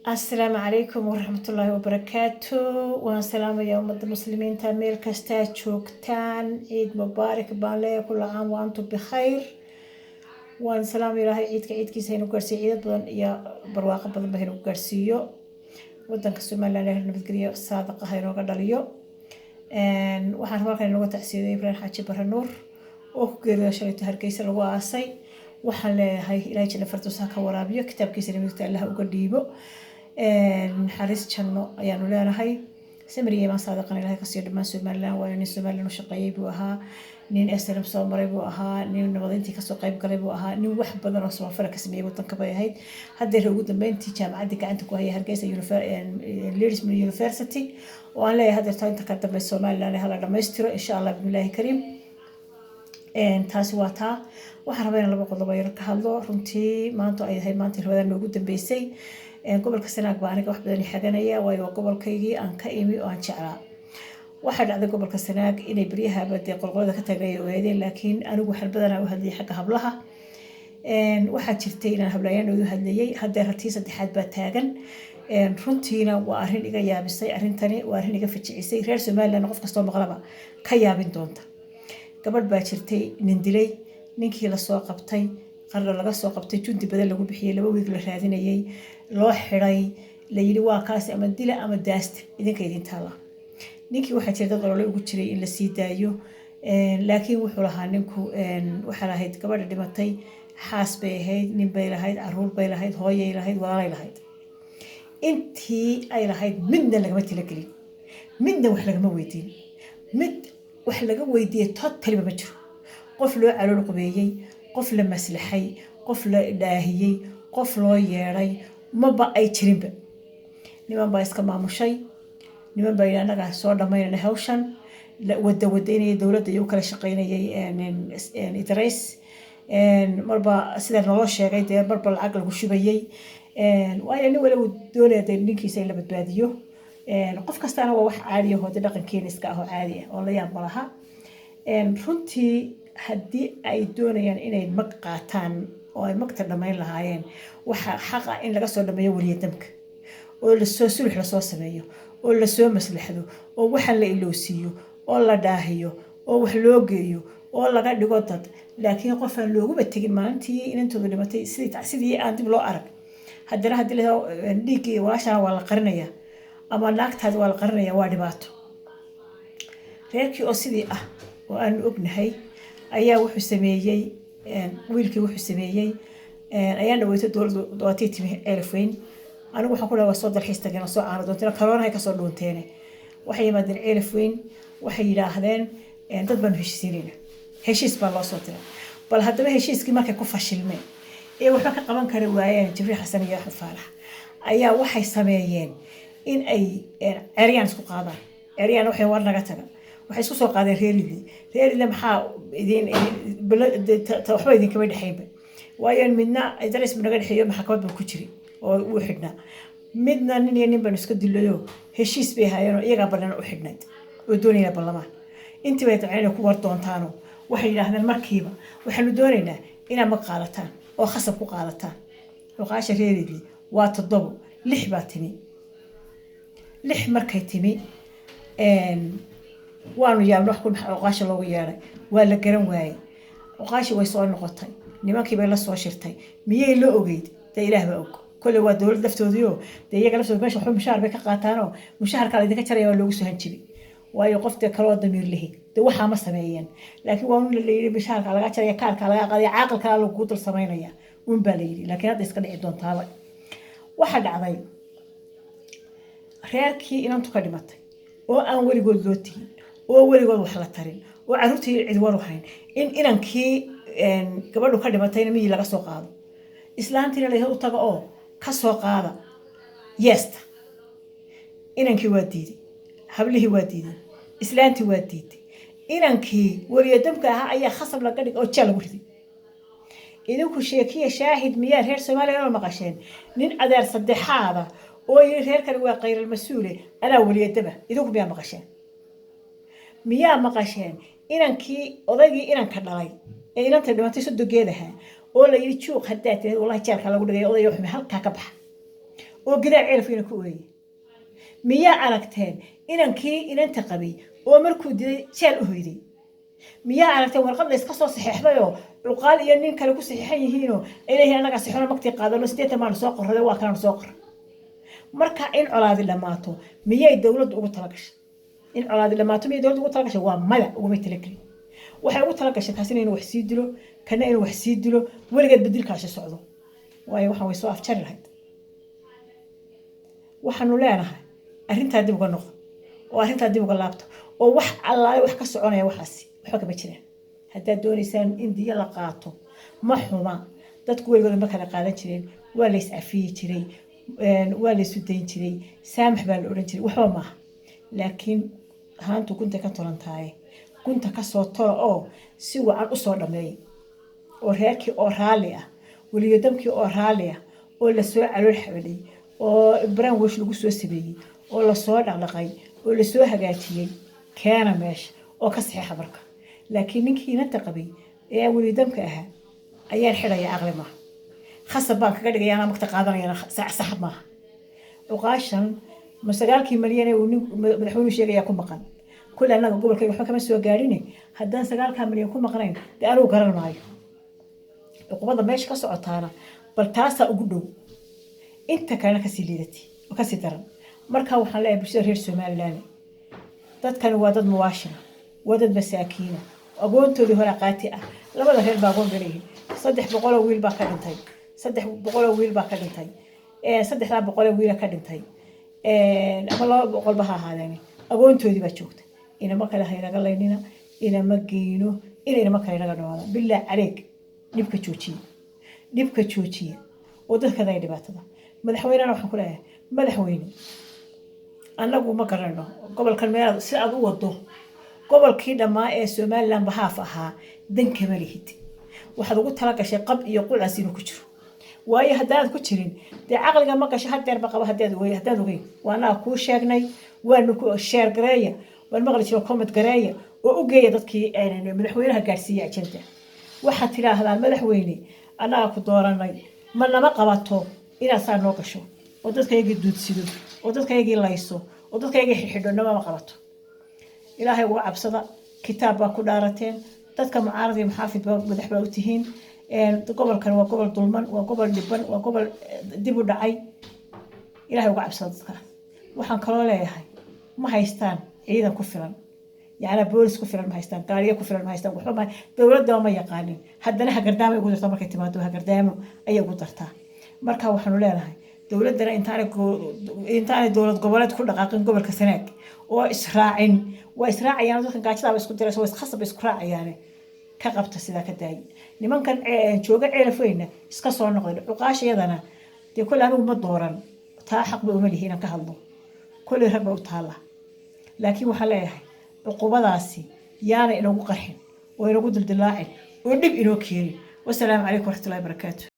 السلام عليكم ورحمة الله وبركاته والسلام يا أمة المسلمين تامير كستا شوكتان عيد مبارك بالله كل عام وأنتم بخير والسلام إلهي عيد كيسين وكرسي عيد بدن يا برواقة بدن بهين وكرسيو ودن كسوما لنا نبتقريو صادقة هاي نوغا داليو waxaan halkan inaga tacsiiday Ibrahim Xaaji Baranuur oo ku geeriyooday shalay Hargeysa lagu aasay waxaan leeyahay Ilaahay jannada firdawsa ka waraabiyo kitaabkiisa nimidta Allah uga dhiibo naxariis janno ayaanu leenahay samiriye ma saadaqan Ilaahay ka sii dhamaan Soomaaliland waa inay Soomaaliland u shaqeeyay buu ahaa nin SNM soo maray buu ahaa nin nabadintii ka soo qayb galay buu ahaa nin wax badan oo Soomaaliya ka sameeyay wadanka bay ahayd hadda ugu dambeyntii jaamacadda gacanta ku hayay Hargeysa Leeds University وأنا لا هذا التاين تقدم بالسومال لأن هلا دمستر إن شاء الله بسم الله الكريم تاسواتها وحربنا لما قضوا بيرك هالله رمتي ما أنتوا أي هاي ما أنتوا هذا موجود بيسي قبل كسنة أكبرني واحد بدني حاجة وقبل كيجي عن كإيمي وعن شعراء واحد هذا قبل كسنة إني بريها بدي أقول قولة كتجري وهذه لكن أنا واحد بدنا وهذه حاجة هبلها واحد شفتين هبلايان وهذه هذا رتيسة حد بتاجن runtiina waa arrin iga yaabisay arrintani waa arrin iga fijicisay reer Soomaaliland qof kasta oo maqlaba ka yaabin doonta gabadh baa jirtay nin dilay ninkii la soo qabtay qarro laga soo qabtay jundi badan lagu bixiyay 2 wiig la raadinayay loo xiray la yiri waa kaas ama dila ama daasta idinka idin taala ninkii waxa jirta qolole ugu jiray in la sii daayo laakiin wuxuu lahaa ninku waxa lahayd gabadh dhimatay xaas bay ahayd nin bay lahayd caruur bay lahayd hooyay lahayd walaalay lahayd intii ay lahayd midna lagama talagelin midna wax lagama weydiin mid wax laga weydiiyay totally ma jiro qof loo calool qubeeyay qof la maslaxay qof la dhaahiyay qof loo yeeray maba ay jirinba niman baa iska maamushay niman baa anaga soo dhameeyay hawshan wadaynay dawladda iyo kala shaqeynayay Idris marba sida loo sheegay marba lacag lagu shubayay وأنا ولا ودولة دينكي سيل بدباديو قف كستانا وواحد عادي هو ده كين إسكاه عادي والله يا مرها فرنتي هدي أي دون يعني إني مقطعان أو مقطع لما يلهاين وحقا إن لقصوا لما يولي دمك ولا السوسول حلصوا سميه ولا السوم مسلحه ووحل إلوسيو ولا داهيو ووحلوجيو ولا قاعد يقطط لكن قف اللوجو بتجي ما أنتي إن أنتوا اللي متى سيدي أنت بلو أرك haddana hadii la dhigi walaasha waa la qarinayaa ama naagtaada waa la qarinayaa waa dhibaato reerkii oo sidii ah oo aan ognahay ayaa wuxuu sameeyay wiilkii wuxuu sameeyay ayaan dhaweyto dowladda timi elfweyn anigu waxaan ku dhawaasoo dalxiis tagana soo caano doontina corona ka soo dhuunteene waxay yimaadeen elfweyn waxay yiraahdeen dad baan heshiis baa loo soo diray bal haddaba heshiiskii markay ku fashilmeen ee waxa ka qaban kara waayeen Jibriil Xasan iyo Axmed Faarax ayaa waxay sameeyeen in ay Aryan isku qaadaan Aryan waxay war naga taga waxay isku soo qaadeen reeridii maxaa idin waxba idin kama dhaxayba waayeen midna Idris naga dhaxayo maxkamad buu ku jiray oo uu xidhnaa midna nin baan iska dilayo heshiis bay hayeen iyaga badan u xidhnayd oo doonayna ballamaan intii bay tacayna ku war doontaano waxay yiraahdeen markiiba waxaanu doonaynaa inaan ma qaalataan oo khasab ku qaadataan luqaasha reeridii waa 7 6 baa timi 6 markay timi waanu yaabno wax ku luqaasha loogu yeeray waa la garan waayay luqaashi way soo noqotay nimankii bay la soo shirtay miyay la ogeyd ilaahay baa og kulli waa dawlad laftoodiyo iyaga laftooda meesha wax mushaar bay ka qaataano mushaarka la idinka jaraya waa loogu soo hanjibay waayo qofta kale oo damiir leeyahay waxa ma sameeyeen laakiin waa la yiri bishaarka laga jaraya kaarka laga qadiya aqalka lagu dul sameeynaya baa la yiri laakiin hadda iska dhici doontaa waxa dhacday reerkii inantu ka dhimatay oo aan weligood loo tigin oo weligood wax la tarin oo caruurtii cid war waxayn inankii gabadhu ka dhimatayna miyii laga soo qaado islaantiina la u tago oo ka soo qaada yeesta inankii waa diiday hablihii waa diiday islaantii waa diiday inankii wariyadamka ahaa ayaa khasab laga dhig oo jeel lagu riday idinku sheekiye shaahid miyaa reer Soomaaliya oo maqasheen nin adeer saddexaada oo yiri reerkan waa qayr mas'uule ana wariyadaba idinku miyaa maqasheen inankii odaygii inanka dhalay ee inanta dhimatay sodogeedaha oo la yiri juuq hadaa tii wallahi jeelka lagu dhigay odayo xumay halka ka bax oo gidaar ceelfiina ku ooyay miyaa aragteen inankii inanta qabay oo markuu dilay jeel u hoyday miyaa aragteen warqad la iska soo saxeexdayoo cuqaal iyo nin kale ku saxeexan yihiinoo ilaahay anaga saxoona magtii qaadano 8 maan soo qorraday waa kana soo qor marka in colaadi dhamaato miyay dawladdu ugu talagashay in colaadi dhamaato miyay dawladdu ugu talagashay waa maya ugu talagalay waxay ugu talagashay taasina inuu wax sii dilo kana inuu wax sii dilo weligeed bedilkaasi socdo waayo waxaan way soo afjari lahayd waxaanu leenahay arrintaa dib uga noqdo oo arrintaa dib uga laabto oo wax allaale wax ka soconaya waxaasi waxba kama jiraan haddaad doonaysaan in diya la qaato ma xuma dadku weligood ma kala qaadan jireen waa la iscafiyi jiray waa la isu dayn jiray saamax baa la odhan jiray waxba maaha laakiin haantu gunta ka tolan tahay gunta ka soo tolo oo si wacan u soo dhameeyay oo reerkii oo raali ah weliyo damkii oo raali ah oo la soo calool xabalay oo brand wash lagu soo sameeyay oo la soo dhaqdhaqay oo la soo hagaajiyay keena meesha oo ka saxiixa marka laakiin ninkii inanta qabay ee weli damka ahaa ayaan xidhaya aqli ma khasab baan kaga dhigay anaa magta qaadanayana sax maaha uqaashan masagaalkii malyan ee uu madaxweynuhu sheegaya ku maqan kul anaga gobolkayga waxba kama soo gaadhin haddaan 9 malyan ku maqnayn dee anuu garan maayo uqubada meesha ka socotaana bal taasaa ugu dhow inta kalena kasii liidatay oo kasii daran marka waxaan leeyahay bulshada reer Somaliland dadkani waa dad muwaashina waa dad masaakiina agoontoodii hore qaati ah labada reer baa agoon galay 300 wiil baa ka dhintay 300 wiil baa ka dhintay 300 wiil ka dhintay ama 200 baa ahaadeen agoontoodii baa joogta inama kala hayraga leynina inama geeyno inama kala hayraga dhawaada bilaa caleeg dhibka joojiye oo dadka ay dhibaatada madaxweynaha waxaan ku leeyahay madaxweyne anagu ma garanayno gobolkan meel si aad u wado gobolkii dhamaa ee Somaliland bahaaf ahaa dan kama lihid waxaad ugu tala gashay qab iyo qulaas inuu ku jiro waayo haddaad ku jirin dee aqliga ma gasho hadeer ba qaba haddaad ogey waana ku sheegnay waanu ku share gareeya wal maqli jiro comment gareeya oo u geeya dadkii madaxweynaha gaarsiiyay ajirta waxa tiraahdaa madaxweyne anaga ku dooranay ma nama qabato inaad saa noo gasho oo dadkayga duudsido oo dadkayga layso oo dadkayga xidho nama qabato ilaahay waa cabsada kitaab baa ku dhaarateen dadka mucaarad iyo muxaafid baa madax baa u tihiin gobolkan waa gobol dulman waa gobol dhiban waa gobol dib u dhacay ilaahay waa cabsada dadka waxaan kaloo leeyahay ma haystaan ciidan ku filan يعني بوليس كفر ما هيستان قارية كفر ما هيستان وحما دولة ما يقانين هدنا هقدامه يقول ترى مركز تمادو هقدامه أي يقول ترتا مركها وحنو لا لهاي دولة دنا إنتان دولة قبلت كل دقائق قبل كسنك وإسراع يعني ذوق قاعد بس كنت رأسه خاصة بإسراع يعني كقبت سيدا كداي لمن كان شوقة عرفينا إسقصوا النقد وقاش يدنا دي كل أنا ومدورا تاحق بأمله هنا كهالله كل ربع وتهلا لكن وحلاها عقوبadaasi yaana inagu qarxin oo inagu dildilaacin oo dib inoo keenin wassalaamu calaykum warahmatullaahi wabarakaatuh